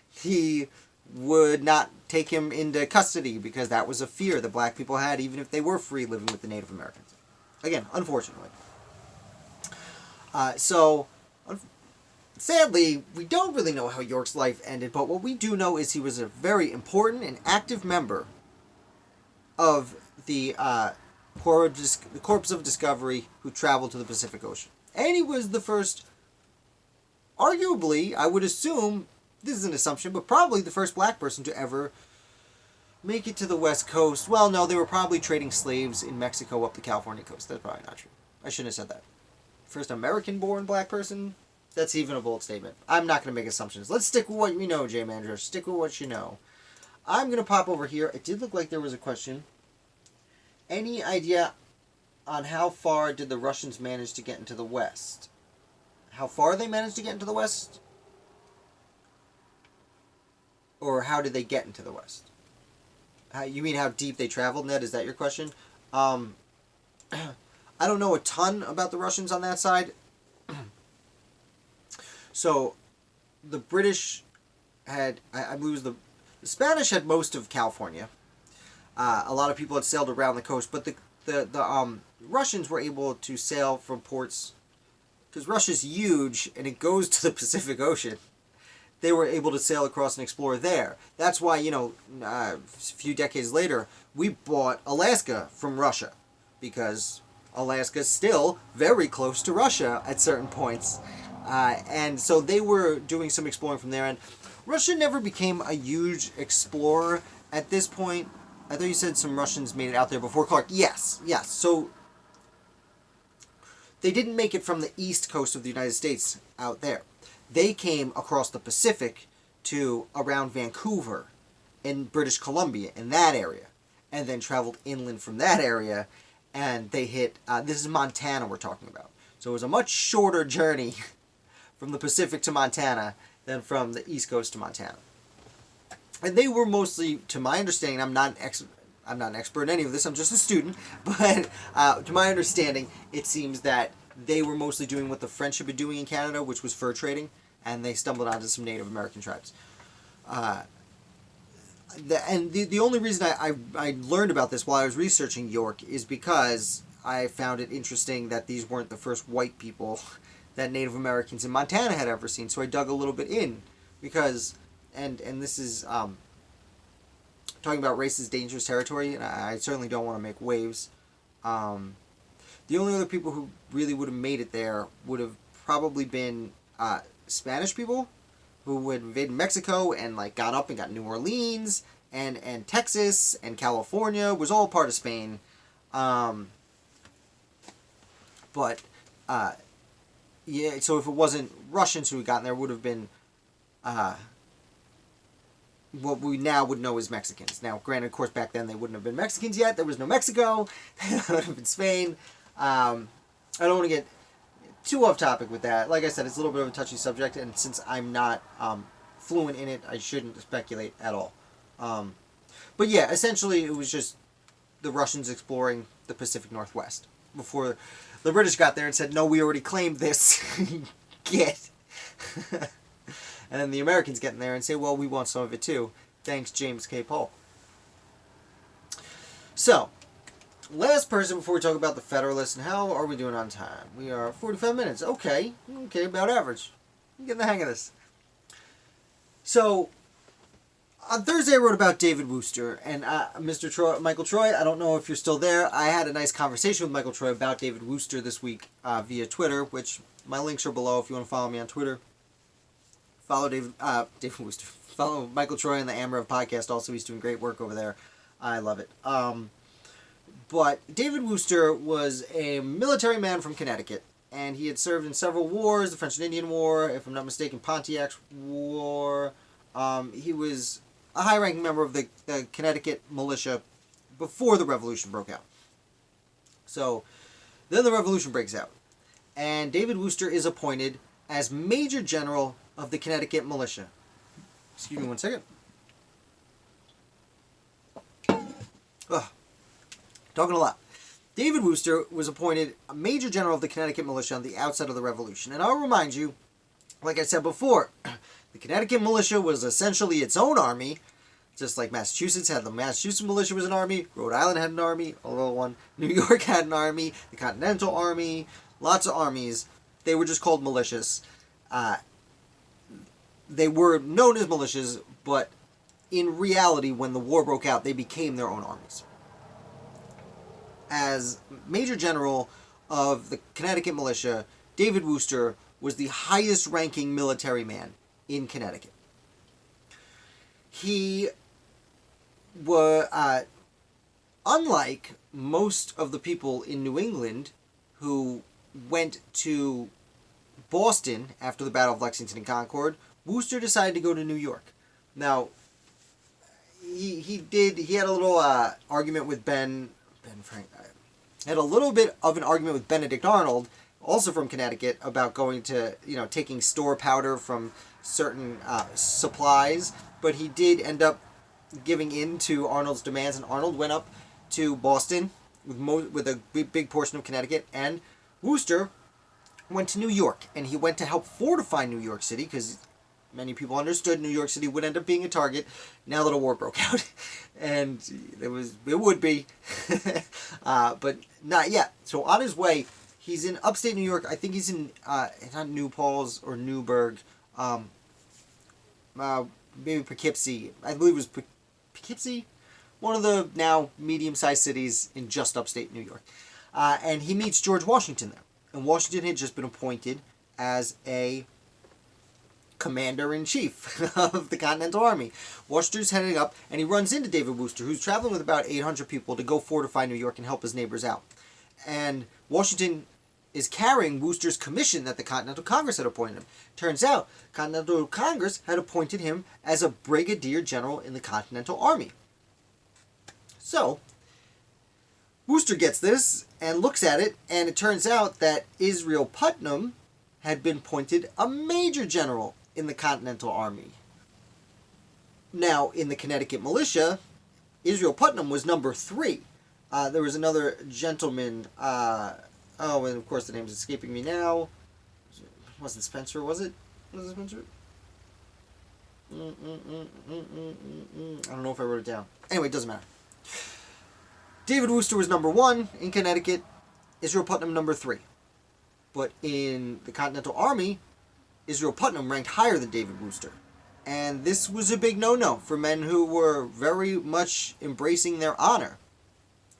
he would not take him into custody, because that was a fear that black people had, even if they were free living with the Native Americans. Again, unfortunately. Sadly, we don't really know how York's life ended, but what we do know is he was a very important and active member of the Corps of Discovery who traveled to the Pacific Ocean. And he was the first, arguably, I would assume, this is an assumption, but probably the first black person to ever make it to the West Coast. Well, no, they were probably trading slaves in Mexico up the California coast. That's probably not true. I shouldn't have said that. First American-born black person? That's even a bold statement. I'm not going to make assumptions. Let's stick with what we know, J Manager. Stick with what you know. I'm going to pop over here. It did look like there was a question. Any idea on how far did the Russians manage to get into the West? How far they managed to get into the West? Or how did they get into the West? You mean how deep they traveled, Ned? Is that your question? I don't know a ton about the Russians on that side. So, the British had, I believe it was the Spanish had most of California. A lot of people had sailed around the coast, but the Russians were able to sail from ports, because Russia's huge and it goes to the Pacific Ocean. They were able to sail across and explore there. That's why, a few decades later, we bought Alaska from Russia, because Alaska's still very close to Russia at certain points. And so they were doing some exploring from there, and Russia never became a huge explorer at this point. I thought you said some Russians made it out there before Clark. Yes. So they didn't make it from the east coast of the United States out there. They came across the Pacific to around Vancouver in British Columbia, in that area, and then traveled inland from that area, and they hit, this is Montana we're talking about. So it was a much shorter journey from the Pacific to Montana than from the East Coast to Montana. And they were mostly, to my understanding, I'm not an expert in any of this, I'm just a student, but to my understanding, it seems that they were mostly doing what the French had been doing in Canada, which was fur trading, and they stumbled onto some Native American tribes. The only reason I learned about this while I was researching York is because I found it interesting that these weren't the first white people that Native Americans in Montana had ever seen. So I dug a little bit in, because, and this is talking about racist dangerous territory, and I certainly don't want to make waves. The only other people who really would have made it there would have probably been Spanish people who had invaded Mexico and got up and got New Orleans and Texas and California was all part of Spain. But, yeah, so if it wasn't Russians who had gotten there, it would have been what we now would know as Mexicans. Now, granted, of course, back then they wouldn't have been Mexicans yet. There was no Mexico. It would have been Spain. I don't want to get too off topic with that. Like I said, it's a little bit of a touchy subject, and since I'm not fluent in it, I shouldn't speculate at all. But yeah, essentially, it was just the Russians exploring the Pacific Northwest before the British got there and said, "No, we already claimed this. Get." And then the Americans get in there and say, "Well, we want some of it too. Thanks, James K. Polk." So, last person before we talk about the Federalists, and how are we doing on time? We are 45 minutes. Okay, about average. I'm getting the hang of this. So, on Thursday I wrote about David Wooster, and Michael Troy, I don't know if you're still there. I had a nice conversation with Michael Troy about David Wooster this week via Twitter, which my links are below if you want to follow me on Twitter. Follow David Wooster. Follow Michael Troy on the Amarev podcast. Also, he's doing great work over there. I love it. But David Wooster was a military man from Connecticut, and he had served in several wars, the French and Indian War, if I'm not mistaken, Pontiac's War. He was a high-ranking member of the Connecticut militia before the Revolution broke out. So, then the Revolution breaks out, and David Wooster is appointed as Major General of the Connecticut militia. Excuse me one second. Ugh. Talking a lot. David Wooster was appointed a Major General of the Connecticut militia on the outset of the Revolution. And I'll remind you, like I said before, the Connecticut militia was essentially its own army, just like Massachusetts had the Massachusetts militia was an army, Rhode Island had an army, a little one, New York had an army, the Continental Army, lots of armies. They were just called militias. They were known as militias, but in reality, when the war broke out, they became their own armies. As Major General of the Connecticut militia, David Wooster was the highest ranking military man in Connecticut. He was, unlike most of the people in New England who went to Boston after the Battle of Lexington and Concord, Wooster decided to go to New York. Now, he had a little argument with Ben Frank. Had a little bit of an argument with Benedict Arnold, also from Connecticut, about going to, taking store powder from certain supplies, but he did end up giving in to Arnold's demands, and Arnold went up to Boston with a big portion of Connecticut, and Wooster went to New York, and he went to help fortify New York City, because many people understood New York City would end up being a target now that a war broke out. And it would be. But not yet. So on his way, he's in upstate New York. I think he's in, not New Paltz or Newburgh. Maybe Poughkeepsie. I believe it was Poughkeepsie. One of the now medium-sized cities in just upstate New York. And he meets George Washington there. And Washington had just been appointed as a commander-in-chief of the Continental Army. Wooster's heading up, and he runs into David Wooster, who's traveling with about 800 people to go fortify New York and help his neighbors out. And Washington is carrying Wooster's commission that the Continental Congress had appointed him. Turns out, Continental Congress had appointed him as a brigadier general in the Continental Army. So, Wooster gets this and looks at it, and it turns out that Israel Putnam had been appointed a major general in the Continental Army. Now, in the Connecticut militia, Israel Putnam was number 3. There was another gentleman, and of course the name's escaping me now. It wasn't Spencer, was it? Was it Spencer? I don't know if I wrote it down. Anyway, it doesn't matter. David Wooster was number 1 in Connecticut, Israel Putnam number 3. But in the Continental Army, Israel Putnam ranked higher than David Wooster. And this was a big no-no for men who were very much embracing their honor.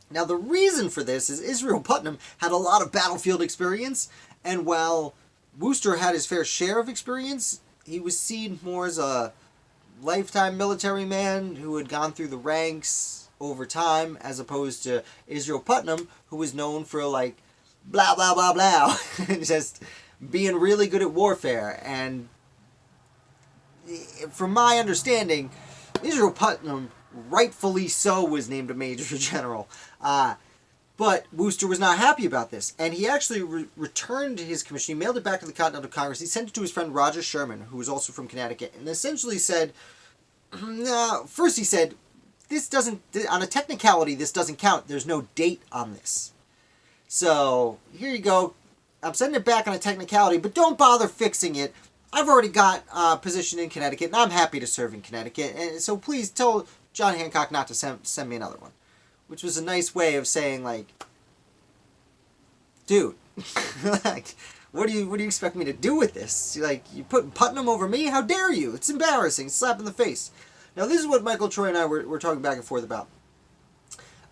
Now, the reason for this is Israel Putnam had a lot of battlefield experience, and while Wooster had his fair share of experience, he was seen more as a lifetime military man who had gone through the ranks over time, as opposed to Israel Putnam, who was known for, blah, blah, blah, blah. Just being really good at warfare. And from my understanding, Israel Putnam, rightfully so, was named a major general. But Wooster was not happy about this, and he actually returned his commission. He mailed it back to the Continental Congress. He sent it to his friend Roger Sherman, who was also from Connecticut, and essentially said, first he said, this doesn't, on a technicality, this doesn't count. There's no date on this. So, here you go. I'm sending it back on a technicality, but don't bother fixing it. I've already got a position in Connecticut, and I'm happy to serve in Connecticut, and so please tell John Hancock not to send me another one. Which was a nice way of saying, like, dude, like, what do you expect me to do with this? Like, you put Putnam over me? How dare you? It's embarrassing. Slap in the face. Now, this is what Michael Troy and I were talking back and forth about.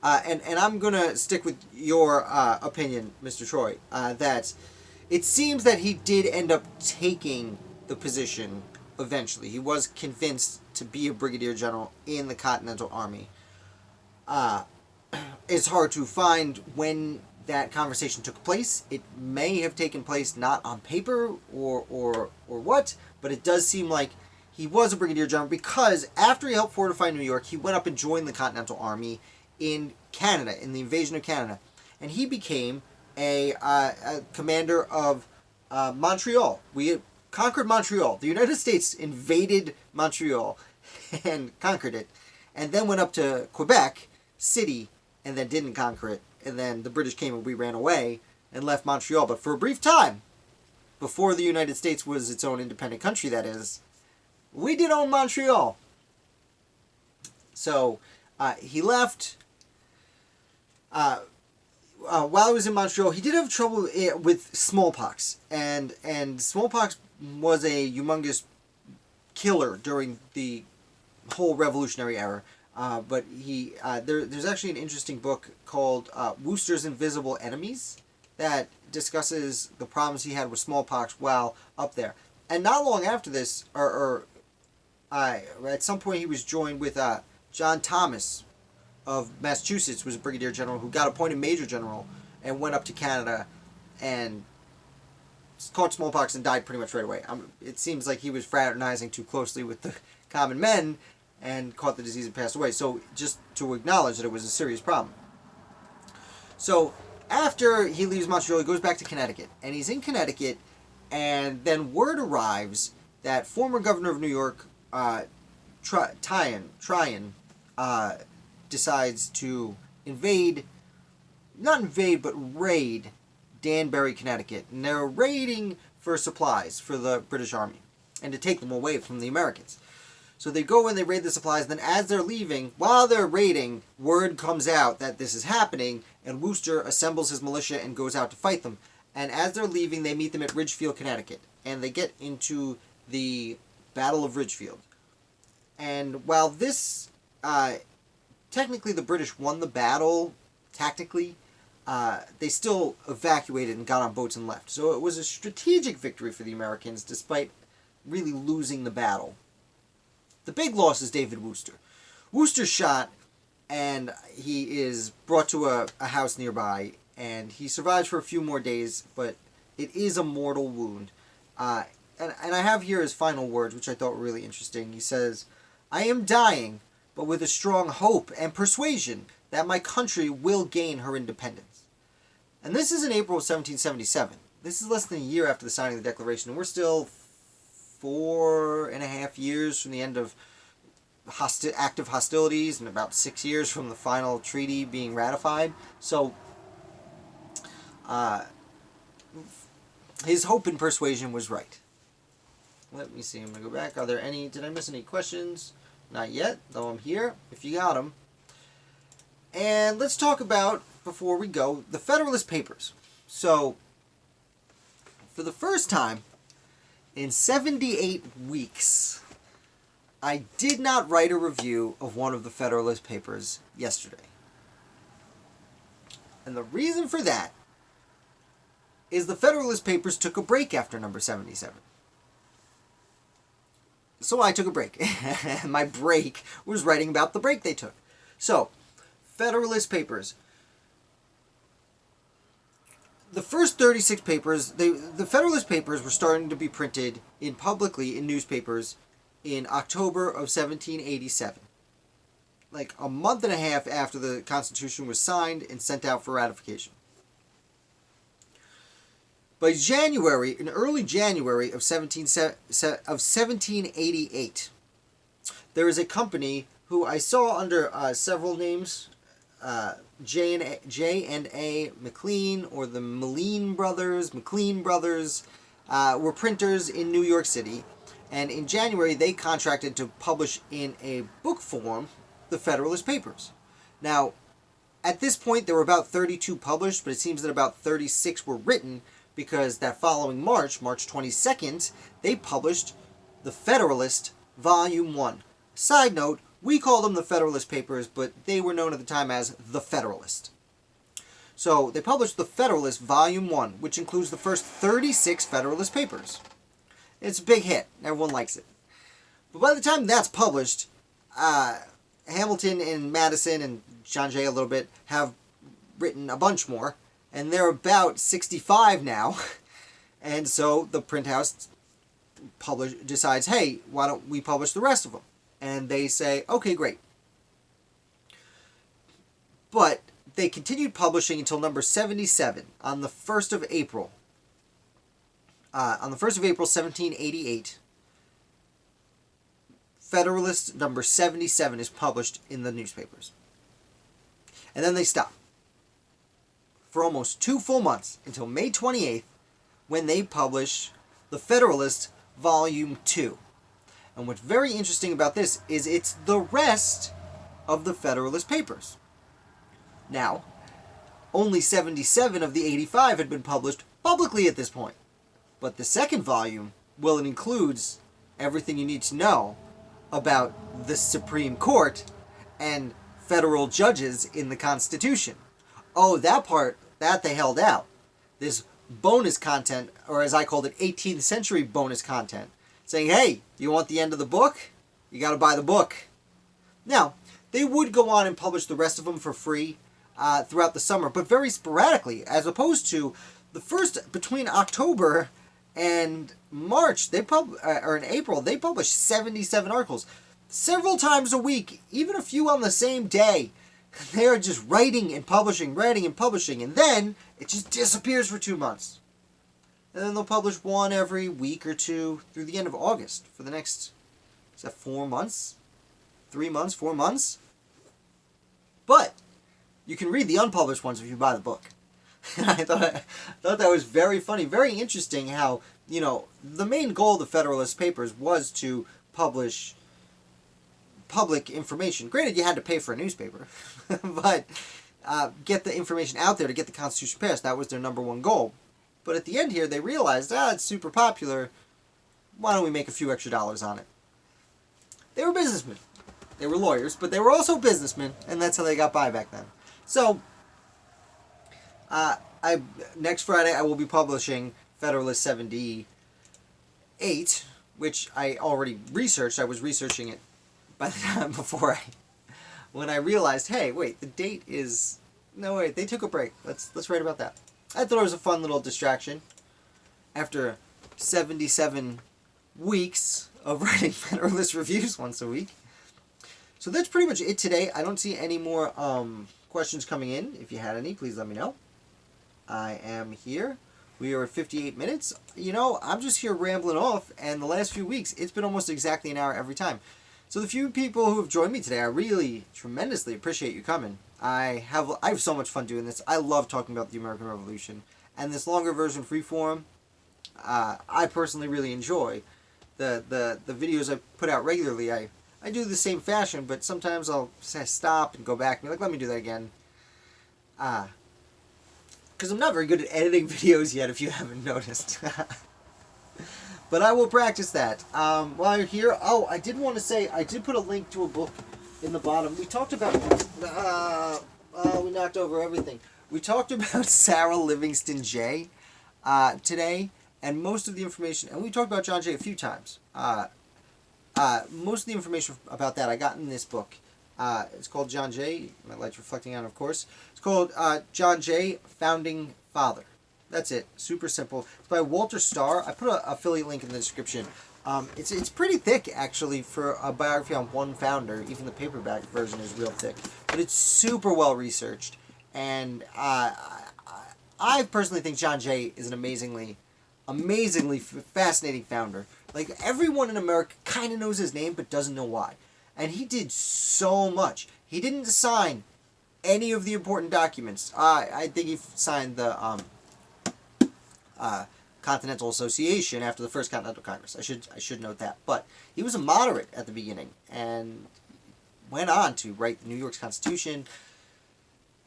And I'm going to stick with your opinion, Mr. Troy, that it seems that he did end up taking the position eventually. He was convinced to be a brigadier general in the Continental Army. It's hard to find when that conversation took place. It may have taken place not on paper or what, but it does seem like he was a brigadier general because after he helped fortify New York, he went up and joined the Continental Army in Canada, in the invasion of Canada. And he became a commander of Montreal. We conquered Montreal. The United States invaded Montreal and conquered it, and then went up to Quebec City and then didn't conquer it. And then the British came and we ran away and left Montreal. But for a brief time, before the United States was its own independent country, that is, we did own Montreal. So he left. While he was in Montreal, he did have trouble with smallpox. And smallpox was a humongous killer during the whole Revolutionary era. But there's actually an interesting book called Wooster's Invisible Enemies that discusses the problems he had with smallpox while up there. And not long after this, at some point he was joined with John Thomas of Massachusetts, was a brigadier general who got appointed major general and went up to Canada and caught smallpox and died pretty much right away. It seems like he was fraternizing too closely with the common men and caught the disease and passed away. So just to acknowledge that it was a serious problem. So after he leaves Montreal, he goes back to Connecticut. And he's in Connecticut, and then word arrives that former governor of New York, Tryon, decides to raid Danbury, Connecticut. And they're raiding for supplies for the British Army and to take them away from the Americans. So they go and they raid the supplies, and then as they're leaving, while they're raiding, word comes out that this is happening, and Wooster assembles his militia and goes out to fight them. And as they're leaving, they meet them at Ridgefield, Connecticut, and they get into the Battle of Ridgefield. And while this, technically the British won the battle, tactically, they still evacuated and got on boats and left. So it was a strategic victory for the Americans, despite really losing the battle. The big loss is David Wooster. Wooster's shot, and he is brought to a house nearby, and he survives for a few more days, but it is a mortal wound. And I have here his final words, which I thought were really interesting. He says, "I am dying, but with a strong hope and persuasion that my country will gain her independence." And this is in April of 1777. This is less than a year after the signing of the Declaration, and we're still 4.5 years from the end of active hostilities and about 6 years from the final treaty being ratified. So his hope and persuasion was right. Let me see. I'm going to go back. Are there any... Did I miss any questions? Not yet, though I'm here, if you got them. And let's talk about, before we go, the Federalist Papers. So, for the first time in 78 weeks, I did not write a review of one of the Federalist Papers yesterday. And the reason for that is the Federalist Papers took a break after number 77. So I took a break. My break was writing about the break they took. So, Federalist Papers. the first 36 papers, the Federalist Papers were starting to be printed publicly in newspapers in October of 1787. Like a month and a half after the Constitution was signed and sent out for ratification. By January, in early January of 1788, there is a company who I saw under several names, J&A McLean, or the McLean Brothers, were printers in New York City, and in January they contracted to publish in a book form the Federalist Papers. Now, at this point there were about 32 published, but it seems that about 36 were written, because that following March 22nd, they published the Federalist Volume 1. Side note, we call them the Federalist Papers, but they were known at the time as the Federalist. So they published the Federalist Volume 1, which includes the first 36 Federalist Papers. It's a big hit. Everyone likes it. But by the time that's published, Hamilton and Madison and John Jay a little bit have written a bunch more, and they're about 65 now. And so the print house decides, hey, why don't we publish the rest of them? And they say, okay, great. But they continued publishing until number 77 on the 1st of April. On the 1st of April, 1788, Federalist number 77 is published in the newspapers. And then they stop for almost 2 full months until May 28th, when they publish the Federalist Volume 2. And what's very interesting about this is it's the rest of the Federalist Papers. Now, only 77 of the 85 had been published publicly at this point. But the second volume, well, it includes everything you need to know about the Supreme Court and federal judges in the Constitution. Oh, that part, that they held out. This bonus content, or as I called it, 18th century bonus content, saying, hey, you want the end of the book? You got to buy the book. Now, they would go on and publish the rest of them for free throughout the summer, but very sporadically, as opposed to the first, between October and March, or in April, they published 77 articles. Several times a week, even a few on the same day. They are just writing and publishing, and then it just disappears for 2 months. And then they'll publish one every week or two through the end of August for the next, is that 4 months? 3 months, 4 months? But you can read the unpublished ones if you buy the book. I thought that was very funny, very interesting how, the main goal of the Federalist Papers was to publish public information. Granted, you had to pay for a newspaper, but get the information out there to get the Constitution passed. That was their number one goal. But at the end here, they realized, it's super popular. Why don't we make a few extra dollars on it? They were businessmen. They were lawyers, but they were also businessmen, and that's how they got by back then. So, next Friday I will be publishing Federalist 78, which I already researched. I was researching it by the time when I realized, hey, wait, the date is, no wait, they took a break. Let's write about that. I thought it was a fun little distraction after 77 weeks of writing Federalist reviews once a week. So that's pretty much it today. I don't see any more questions coming in. If you had any, please let me know. I am here. We are at 58 minutes. I'm just here rambling off, and the last few weeks, it's been almost exactly an hour every time. So the few people who have joined me today, I really tremendously appreciate you coming. I have so much fun doing this. I love talking about the American Revolution. And this longer version, Freeform, I personally really enjoy. The videos I put out regularly, I do the same fashion, but sometimes I'll stop and go back and be like, let me do that again. Because I'm not very good at editing videos yet, if you haven't noticed. But I will practice that. While you're here, I did want to say, I did put a link to a book in the bottom. We talked about, we knocked over everything. We talked about Sarah Livingston Jay today, and most of the information, and we talked about John Jay a few times. Most of the information about that I got in this book. It's called John Jay. My light's reflecting on it, of course. It's called John Jay, Founding Father. That's it. Super simple. It's by Walter Starr. I put an affiliate link in the description. It's pretty thick, actually, for a biography on one founder. Even the paperback version is real thick. But it's super well researched. And I personally think John Jay is an amazingly fascinating founder. Like, everyone in America kind of knows his name, but doesn't know why. And he did so much. He didn't sign any of the important documents. I think he signed the Continental Association after the First Continental Congress. I should note that. But he was a moderate at the beginning and went on to write the New York's Constitution,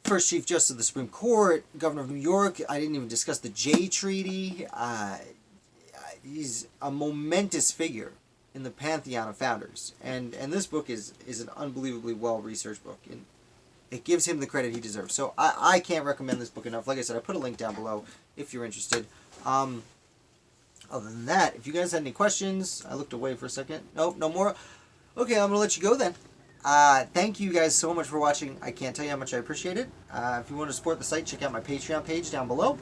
first Chief Justice of the Supreme Court, Governor of New York. I didn't even discuss the Jay Treaty. He's a momentous figure in the pantheon of founders. And this book is an unbelievably well-researched book. And it gives him the credit he deserves. So I can't recommend this book enough. Like I said, I put a link down below if you're interested. Other than that, if you guys had any questions, I looked away for a second. Nope, no more. Okay, I'm going to let you go then. Thank you guys so much for watching. I can't tell you how much I appreciate it. If you want to support the site, check out my Patreon page down below.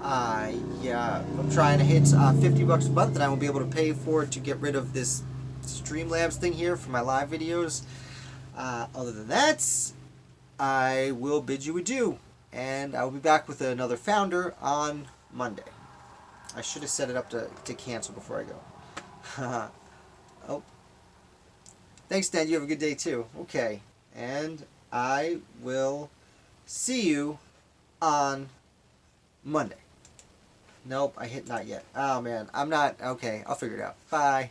Yeah, I'm trying to hit $50 a month, and I will be able to pay for it to get rid of this Streamlabs thing here for my live videos. Other than that, I will bid you adieu, and I will be back with another founder on Monday. I should have set it up to cancel before I go. Oh. Thanks, Dan. You have a good day, too. Okay. And I will see you on Monday. Nope, I hit not yet. Oh, man. I'm not. Okay, I'll figure it out. Bye.